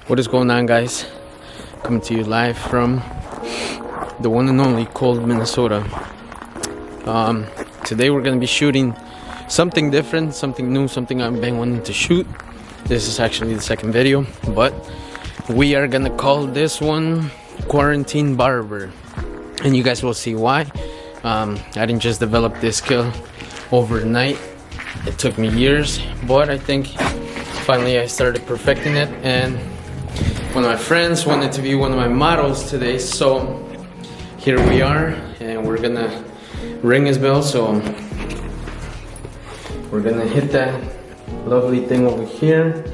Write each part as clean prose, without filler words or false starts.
What is going on, guys? Coming to you live from the one and only cold Minnesota. Today we're gonna be shooting something different, something new, something I've been wanting to shoot. This is actually the second video, but we are gonna call this one Quarantine Barber, and you guys will see why. I didn't just develop this skill overnight. It took me years, but I think finally I started perfecting it, and one of my friends wanted to be one of my models today, so here we are, and we're gonna ring his bell. So we're gonna hit that lovely thing over here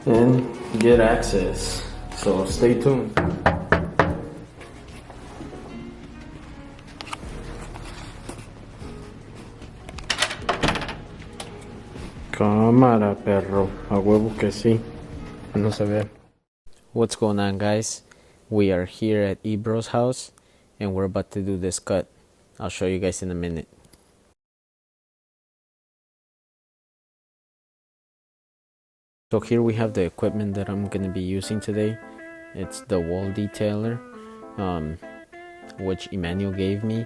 and get access, so stay tuned. Cámara, perro, a huevo que sí. No se ve. What's going on, guys? We are here at Ebro's house and we're about to do this cut. I'll show you guys in a minute. So here we have the equipment that I'm going to be using today. It's the wall detailer, which Emmanuel gave me,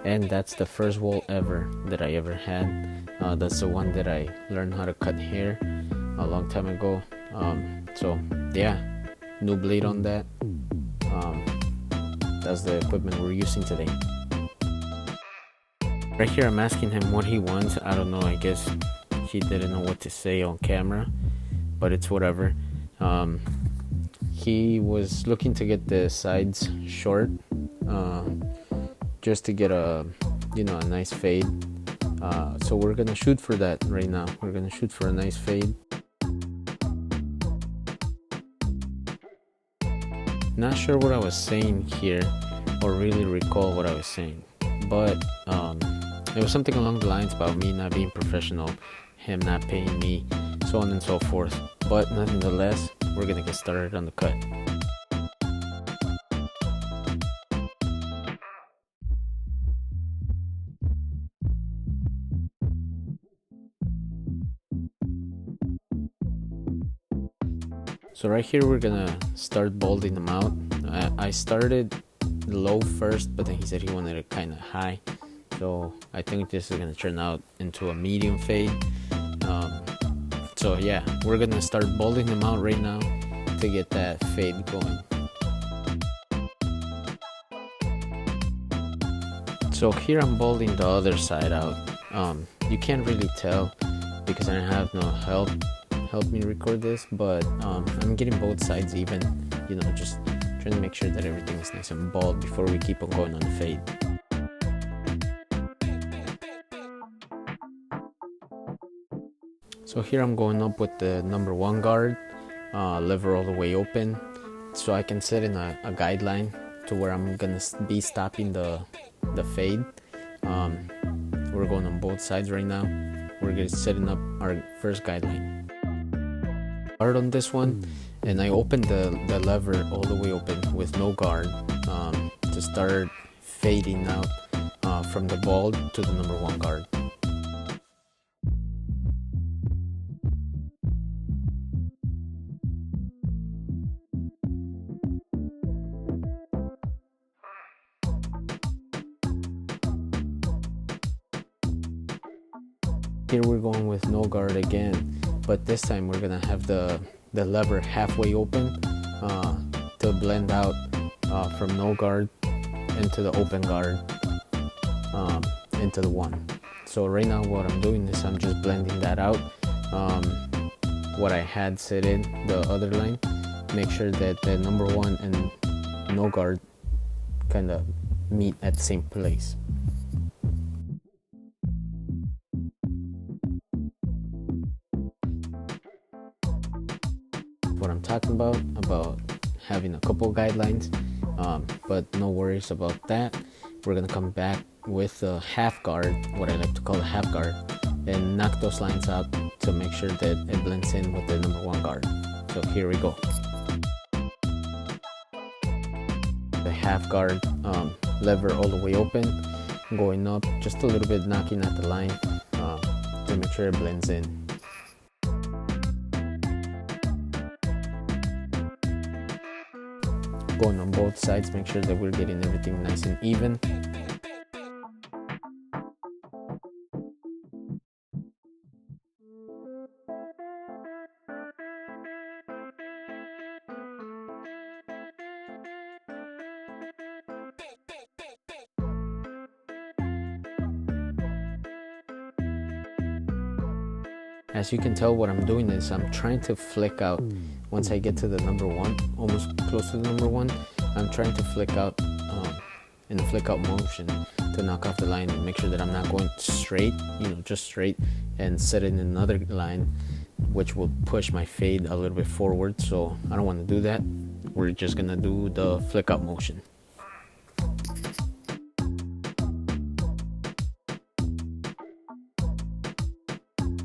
and that's the first wall ever that I ever had. That's the one that I learned how to cut hair a long time ago. So yeah, new blade on that. That's the equipment we're using today. Right here I'm asking him what he wants. I don't know, I guess he didn't know what to say on camera, but it's whatever. He was looking to get the sides short, just to get a nice fade. So we're gonna shoot for that right now. We're gonna shoot for a nice fade. Not sure what I was saying here, or really recall what I was saying, but it was something along the lines about me not being professional, him not paying me, so on and so forth. But nonetheless, we're gonna get started on the cut. So right here we're gonna start balding them out. I started low first, but then he said he wanted it kind of high, so I think this is gonna turn out into a medium fade. So yeah, we're gonna start balding them out right now to get that fade going. So here I'm balding the other side out. You can't really tell because I have no help me record this, but I'm getting both sides even, just trying to make sure that everything is nice and bald before we keep on going on the fade. So here I'm going up with the number 1 guard, lever all the way open, so I can set in a guideline to where I'm gonna be stopping the fade. We're going on both sides right now. We're gonna setting up our first guideline. Guard on this one, and I opened the lever all the way open with no guard, to start fading out from the bald to the number 1 guard. Here we're going with no guard again, but this time we're gonna have the lever halfway open to blend out from no guard into the open guard, into the 1. So right now what I'm doing is I'm just blending that out. What I had set in the other line, make sure that the number 1 and no guard kind of meet at the same place. What I'm talking about having a couple guidelines, but no worries about that. We're gonna come back with a half guard, what I like to call a half guard, and knock those lines out to make sure that it blends in with the number 1 guard. So here we go. The half guard, lever all the way open, going up just a little bit, knocking at the line to make sure it blends in. going on both sides, make sure that we're getting everything nice and even. As you can tell, what I'm doing is I'm trying to flick out. Once I get to the number one, almost close to the number one, I'm trying to flick out in a flick out motion to knock off the line and make sure that I'm not going straight, just straight, and set in another line, which will push my fade a little bit forward. So I don't want to do that. We're just gonna do the flick out motion.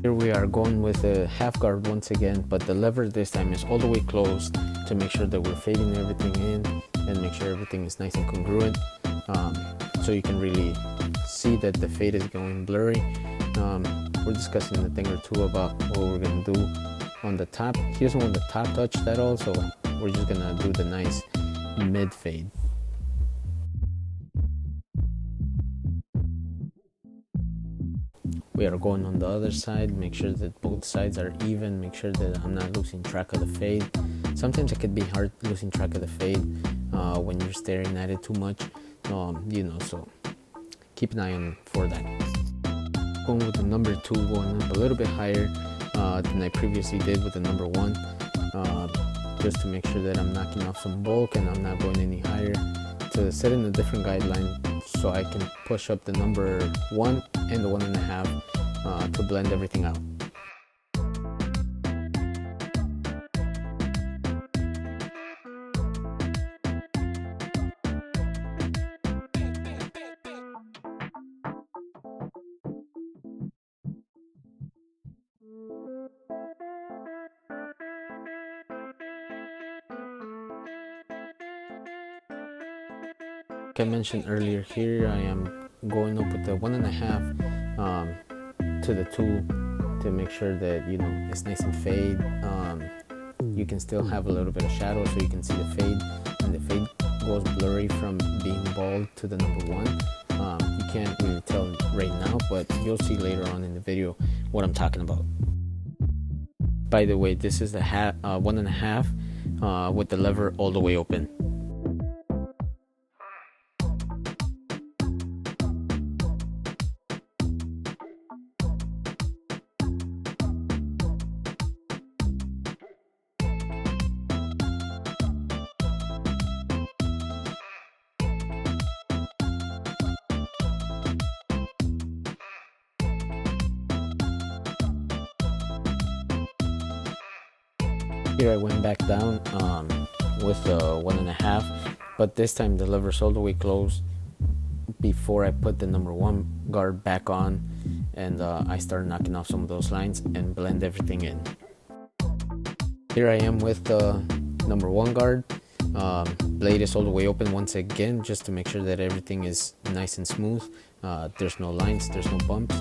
Here we are going with a half guard once again, but the lever this time is all the way closed to make sure that we're fading everything in and make sure everything is nice and congruent, so you can really see that the fade is going blurry. We're discussing a thing or two about what we're gonna do on the top. He doesn't want the top touched at all, so we're just gonna do the nice mid fade. We are going on the other side, make sure that both sides are even, make sure that I'm not losing track of the fade. Sometimes it could be hard losing track of the fade when you're staring at it too much, so keep an eye on for that. Going with the number 2, going up a little bit higher than I previously did with the number 1, just to make sure that I'm knocking off some bulk and I'm not going any higher, to set in a different guideline so I can push up the number 1 and the 1.5 to blend everything out. Like I mentioned earlier, here I am going up with the 1.5 to the 2 to make sure that it's nice and fade. You can still have a little bit of shadow so you can see the fade, and the fade goes blurry from being bald to the number 1. You can't really tell right now, but you'll see later on in the video what I'm talking about. By the way, this is the 1.5 with the lever all the way open. Here I went back down with the 1.5, but this time the lever's all the way closed before I put the number 1 guard back on, and I started knocking off some of those lines and blend everything in. Here I am with the number 1 guard. Blade is all the way open once again, just to make sure that everything is nice and smooth. There's no lines, there's no bumps,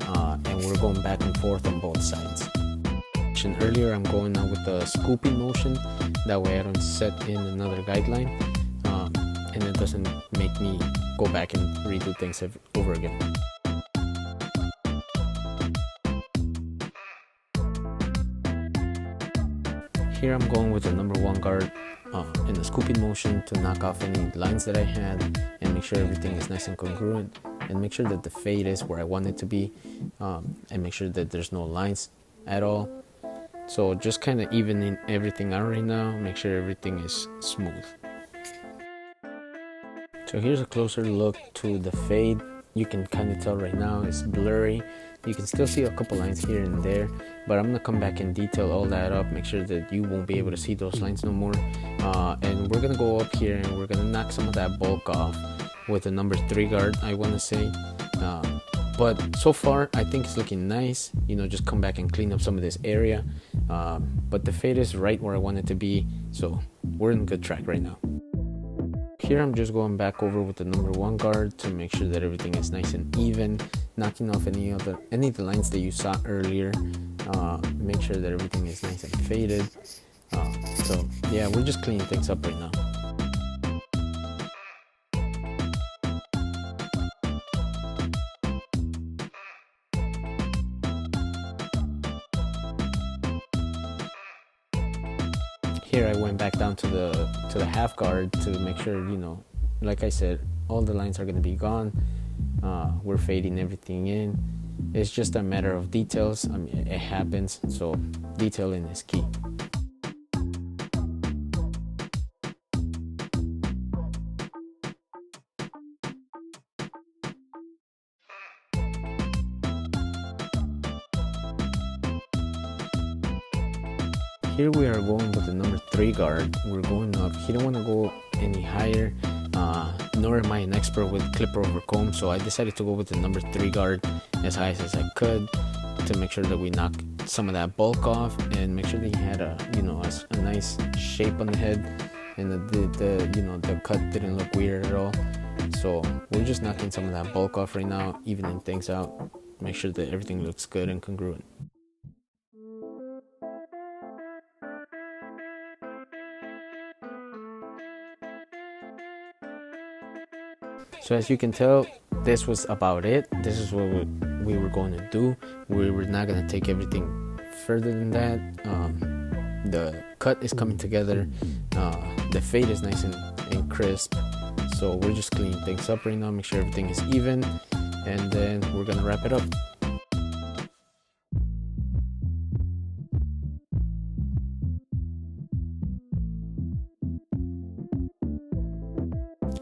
and we're going back and forth on both sides. Earlier, I'm going now with the scooping motion. That way I don't set in another guideline, and it doesn't make me go back and redo things over again. Here I'm going with the number 1 guard in the scooping motion to knock off any lines that I had and make sure everything is nice and congruent, and make sure that the fade is where I want it to be, and make sure that there's no lines at all. So just kind of evening everything out right now, make sure everything is smooth. So here's a closer look to the fade. You can kind of tell right now it's blurry. You can still see a couple lines here and there, but I'm gonna come back and detail all that up, make sure that you won't be able to see those lines no more. And we're gonna go up here and we're gonna knock some of that bulk off with the number 3 guard, I wanna say. But so far, I think it's looking nice. Just come back and clean up some of this area. But the fade is right where I want it to be, so we're in good track right now. Here I'm just going back over with the number 1 guard to make sure that everything is nice and even, knocking off any of the lines that you saw earlier. Make sure that everything is nice and faded. So yeah, we're just cleaning things up right now. here I went back down to the half guard to make sure, you know, like I said, all the lines are going to be gone. We're fading everything in. It's just a matter of details. I mean, it happens, so detailing is key. Here we are going with the number 3 guard. We're going up. He didn't want to go any higher, nor am I an expert with clipper over comb, so I decided to go with the number 3 guard as high as I could to make sure that we knock some of that bulk off and make sure that he had a, you know, a nice shape on the head, and the cut didn't look weird at all. So we're just knocking some of that bulk off right now, evening things out, make sure that everything looks good and congruent. So as you can tell, this was about it. This is what we were going to do. We were not going to take everything further than that. The cut is coming together. The fade is nice and crisp. So we're just cleaning things up right now, make sure everything is even, and then we're going to wrap it up.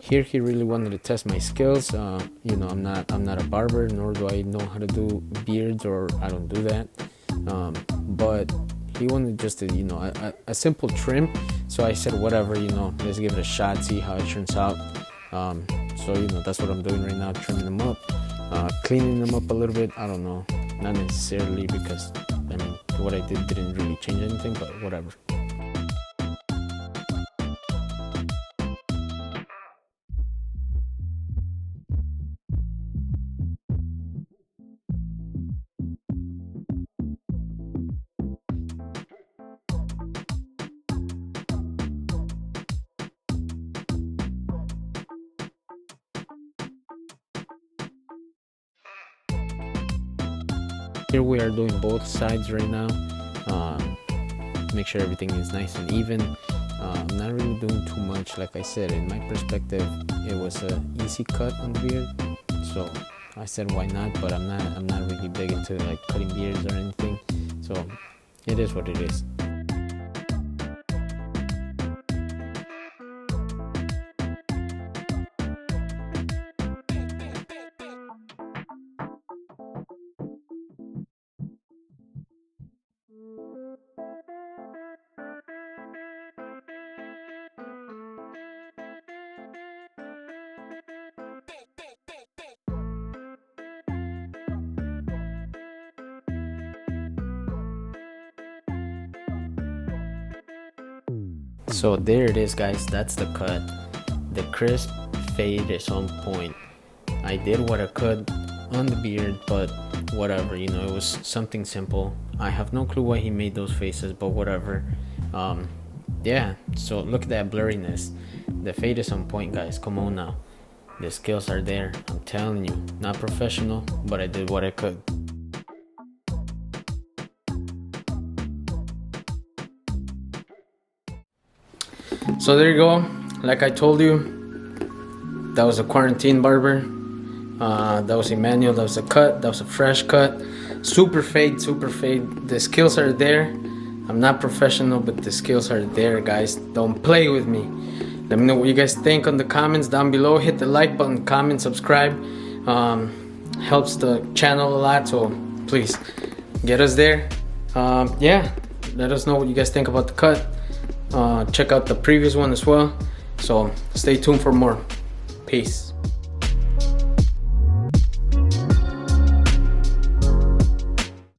Here he really wanted to test my skills. You know, I'm not a barber, nor do I know how to do beards, or I don't do that. But he wanted just a, you know, a simple trim. So I said, whatever, you know, let's give it a shot, see how it turns out. So you know, that's what I'm doing right now, trimming them up, cleaning them up a little bit. I don't know, not necessarily, because I mean, what I did didn't really change anything, but whatever. Here we are doing both sides right now. Make sure everything is nice and even. I'm not really doing too much. Like I said, in my perspective, it was an easy cut on the beard, so I said why not. But I'm not really big into like cutting beards or anything, so it is what it is. So there it is, guys. That's the cut. The crisp fade is on point. I did what I could on the beard, but whatever, you know, it was something simple. I have no clue why he made those faces, but whatever. Yeah, so look at that blurriness. The fade is on point, guys. Come on now, the skills are there. I'm telling you, not professional, but I did what I could. So there you go. Like I told you, that was a quarantine barber. That was Emmanuel. That was a cut. That was a fresh cut. Super fade, super fade. The skills are there. I'm not professional, but the skills are there, guys. Don't play with me. Let me know what you guys think on the comments down below. Hit the like button, comment, subscribe. Helps the channel a lot, so please get us there. Yeah, let us know what you guys think about the cut. Check out the previous one as well. So stay tuned for more. Peace.